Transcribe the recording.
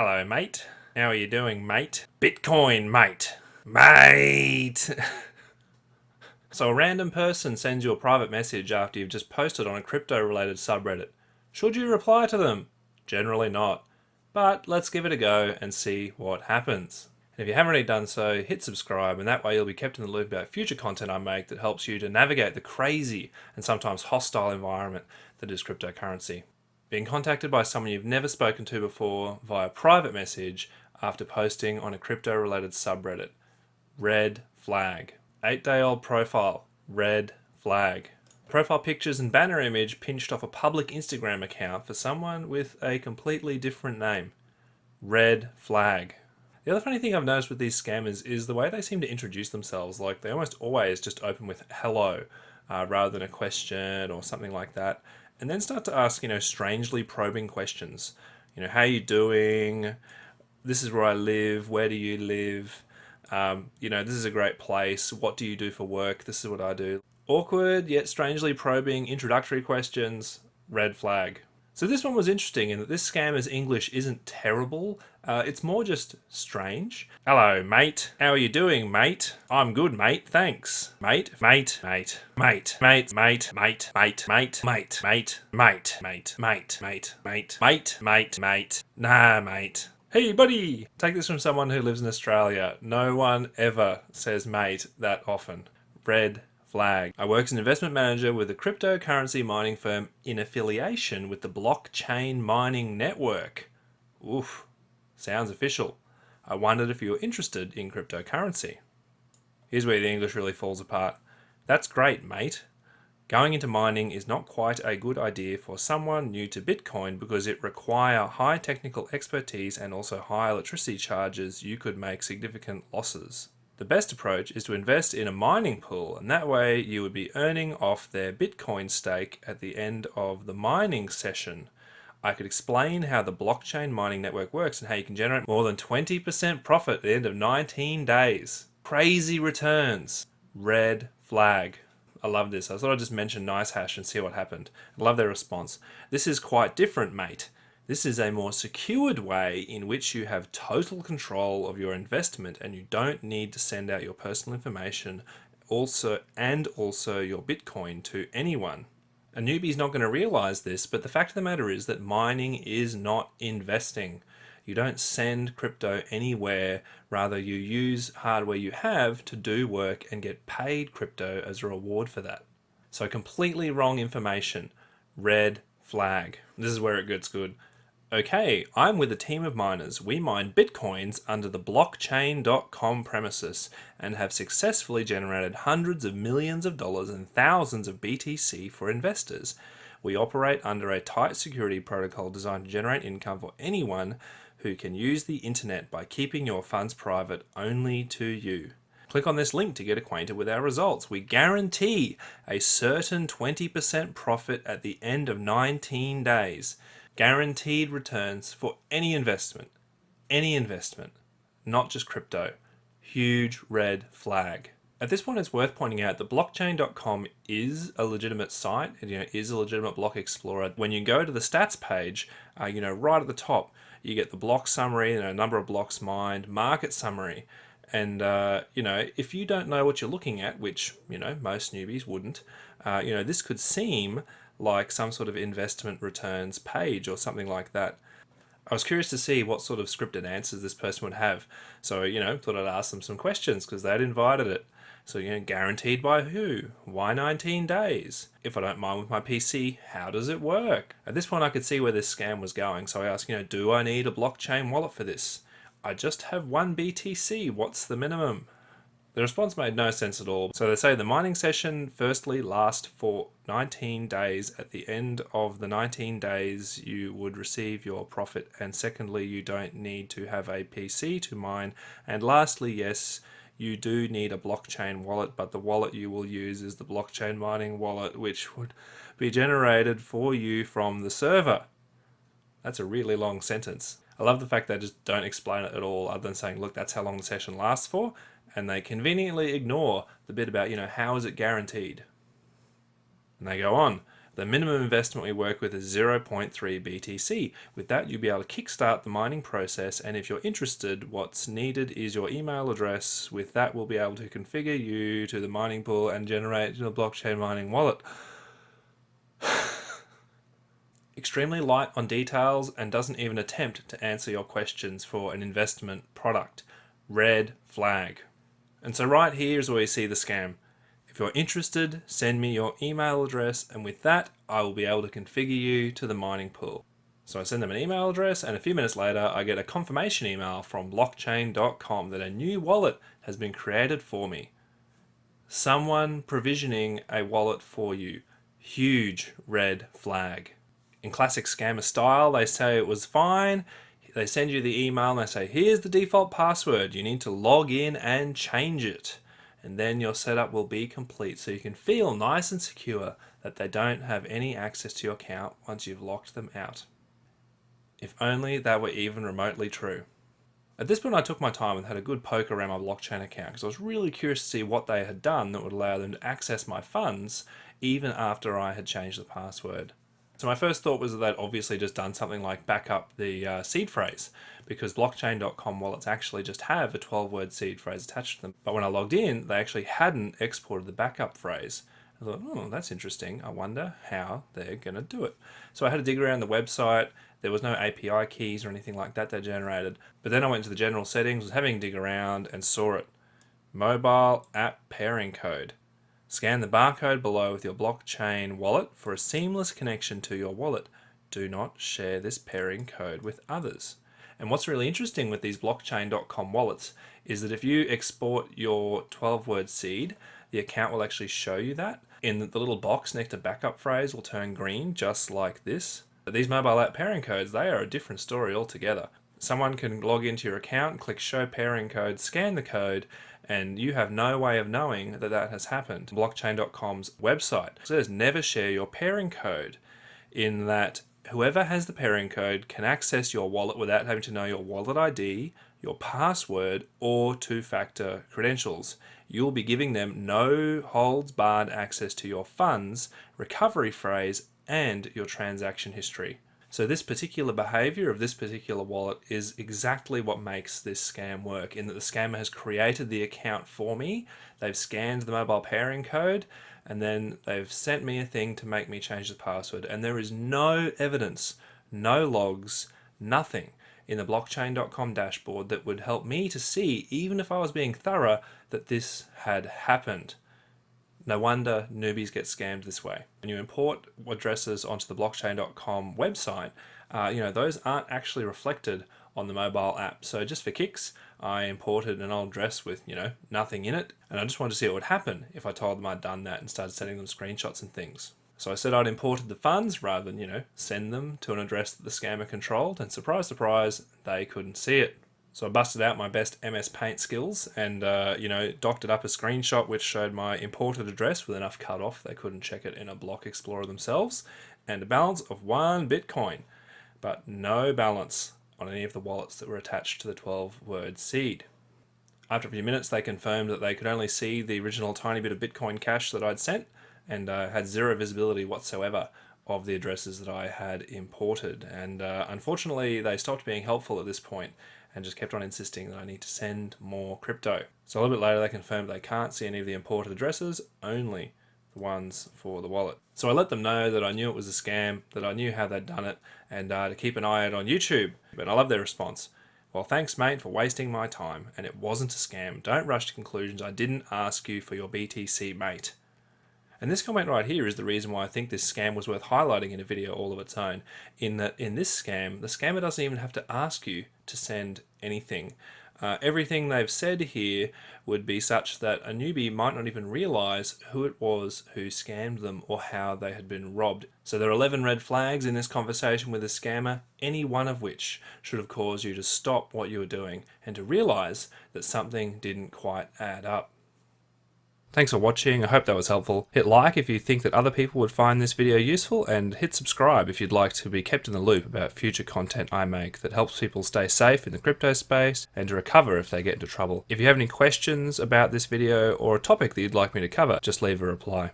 Hello, mate. How are you doing, mate? Bitcoin, mate. Mate! So a random person sends you a private message after you've just posted on a crypto-related subreddit. Should you reply to them? Generally not. But let's give it a go and see what happens. And if you haven't already done so, hit subscribe, and that way you'll be kept in the loop about future content I make that helps you to navigate the crazy and sometimes hostile environment that is cryptocurrency. Being contacted by someone you've never spoken to before via private message after posting on a crypto-related subreddit. Red flag. 8-day-old profile. Red flag. Profile pictures and banner image pinched off a public Instagram account for someone with a completely different name. Red flag. The other funny thing I've noticed with these scammers is the way they seem to introduce themselves. Like, they almost always just open with hello rather than a question or something like that. And then start to ask, strangely probing questions. How you doing? This is where I live. Where do you live? This is a great place. What do you do for work? This is what I do. Awkward yet strangely probing introductory questions. Red flag. So this one was interesting in that this scammer's English isn't terrible. It's more just strange. Hello, mate. How are you doing, mate? I'm good, mate. Thanks. Mate, mate, mate, mate, mate, mate, mate, mate, mate, mate, mate, mate, mate, mate, mate, mate, mate, mate, mate. Nah, mate. Hey, buddy! Take this from someone who lives in Australia. No one ever says mate that often. Red flag. I work as an investment manager with a cryptocurrency mining firm in affiliation with the blockchain mining network. Oof, sounds official. I wondered if you were interested in cryptocurrency. Here's where the English really falls apart. That's great, mate. Going into mining is not quite a good idea for someone new to Bitcoin because it requires high technical expertise and also high electricity charges. You could make significant losses. The best approach is to invest in a mining pool, and that way you would be earning off their Bitcoin stake at the end of the mining session. I could explain how the blockchain mining network works and how you can generate more than 20% profit at the end of 19 days. Crazy returns. Red flag. I love this. I thought I'd just mention NiceHash and see what happened. I love their response. This is quite different, mate. This is a more secured way in which you have total control of your investment and you don't need to send out your personal information also your Bitcoin to anyone. A newbie's not going to realize this, but the fact of the matter is that mining is not investing. You don't send crypto anywhere, rather you use hardware you have to do work and get paid crypto as a reward for that. So completely wrong information. Red flag. This is where it gets good. Okay, I'm with a team of miners. We mine bitcoins under the blockchain.com premises and have successfully generated hundreds of millions of dollars and thousands of BTC for investors. We operate under a tight security protocol designed to generate income for anyone who can use the internet by keeping your funds private only to you. Click on this link to get acquainted with our results. We guarantee a certain 20% profit at the end of 19 days. Guaranteed returns for any investment, not just crypto. Huge red flag. At this point, it's worth pointing out that blockchain.com is a legitimate site. It is a legitimate block explorer. When you go to the stats page, right at the top, you get the block summary, number of blocks mined, market summary. And, if you don't know what you're looking at, which, most newbies wouldn't, this could seem like some sort of investment returns page or something like that. I was curious to see what sort of scripted answers this person would have. So, thought I'd ask them some questions because they'd invited it. So, guaranteed by who? Why 19 days? If I don't mine with my PC, how does it work? At this point, I could see where this scam was going. So I asked, do I need a blockchain wallet for this? I just have one BTC. What's the minimum? The response made no sense at all. So they say the mining session firstly lasts for 19 days. At the end of the 19 days, you would receive your profit. And secondly, you don't need to have a PC to mine. And lastly, yes, you do need a blockchain wallet, but the wallet you will use is the blockchain mining wallet, which would be generated for you from the server. That's a really long sentence. I love the fact they just don't explain it at all other than saying, look, that's how long the session lasts for. And they conveniently ignore the bit about, how is it guaranteed? And they go on. The minimum investment we work with is 0.3 BTC. With that, you'll be able to kickstart the mining process, and if you're interested, what's needed is your email address. With that, we'll be able to configure you to the mining pool and generate your blockchain mining wallet. Extremely light on details and doesn't even attempt to answer your questions for an investment product. Red flag. And so right here is where you see the scam. If you're interested, send me your email address, and with that, I will be able to configure you to the mining pool. So I send them an email address, and a few minutes later, I get a confirmation email from blockchain.info that a new wallet has been created for me. Someone provisioning a wallet for you. Huge red flag. In classic scammer style, they say it was fine. They send you the email and they say, here's the default password. You need to log in and change it. And then your setup will be complete. So you can feel nice and secure that they don't have any access to your account once you've locked them out. If only that were even remotely true. At this point, I took my time and had a good poke around my blockchain account because I was really curious to see what they had done that would allow them to access my funds even after I had changed the password. So my first thought was that they'd obviously just done something like back up the seed phrase, because blockchain.com wallets actually just have a 12-word seed phrase attached to them. But when I logged in, they actually hadn't exported the backup phrase. I thought, oh, that's interesting. I wonder how they're going to do it. So I had to dig around the website. There was no API keys or anything like that they generated. But then I went to the general settings, was having to dig around and saw it. Mobile app pairing code. Scan the barcode below with your blockchain wallet for a seamless connection to your wallet. Do not share this pairing code with others. And what's really interesting with these blockchain.com wallets is that if you export your 12-word seed, the account will actually show you that. In the little box next to backup phrase will turn green, just like this. But these mobile app pairing codes, they are a different story altogether. Someone can log into your account, click show pairing code, scan the code, and you have no way of knowing that that has happened. Blockchain.com's website says never share your pairing code, in that whoever has the pairing code can access your wallet without having to know your wallet ID, your password, or two-factor credentials. You'll be giving them no holds barred access to your funds, recovery phrase, and your transaction history. So this particular behavior of this particular wallet is exactly what makes this scam work, in that the scammer has created the account for me, they've scanned the mobile pairing code, and then they've sent me a thing to make me change the password. And there is no evidence, no logs, nothing in the blockchain.com dashboard that would help me to see, even if I was being thorough, that this had happened. No wonder newbies get scammed this way. When you import addresses onto the blockchain.com website, those aren't actually reflected on the mobile app. So just for kicks, I imported an old address with, nothing in it. And I just wanted to see what would happen if I told them I'd done that and started sending them screenshots and things. So I said I'd imported the funds rather than, send them to an address that the scammer controlled. And surprise, surprise, they couldn't see it. So I busted out my best MS Paint skills and, doctored up a screenshot which showed my imported address with enough cut off they couldn't check it in a block explorer themselves, and a balance of 1 Bitcoin, but no balance on any of the wallets that were attached to the 12-word seed. After a few minutes, they confirmed that they could only see the original tiny bit of Bitcoin Cash that I'd sent, and had zero visibility whatsoever of the addresses that I had imported. And unfortunately, they stopped being helpful at this point and just kept on insisting that I need to send more crypto. So a little bit later, they confirmed they can't see any of the imported addresses, only the ones for the wallet. So I let them know that I knew it was a scam, that I knew how they'd done it, and to keep an eye out on YouTube. But I love their response. Well, thanks, mate, for wasting my time, and it wasn't a scam. Don't rush to conclusions. I didn't ask you for your BTC, mate. And this comment right here is the reason why I think this scam was worth highlighting in a video all of its own, in that in this scam, the scammer doesn't even have to ask you to send anything. Everything they've said here would be such that a newbie might not even realize who it was who scammed them or how they had been robbed. So there are 11 red flags in this conversation with a scammer, any one of which should have caused you to stop what you were doing and to realize that something didn't quite add up. Thanks for watching, I hope that was helpful. Hit like if you think that other people would find this video useful, and hit subscribe if you'd like to be kept in the loop about future content I make that helps people stay safe in the crypto space and to recover if they get into trouble. If you have any questions about this video or a topic that you'd like me to cover, just leave a reply.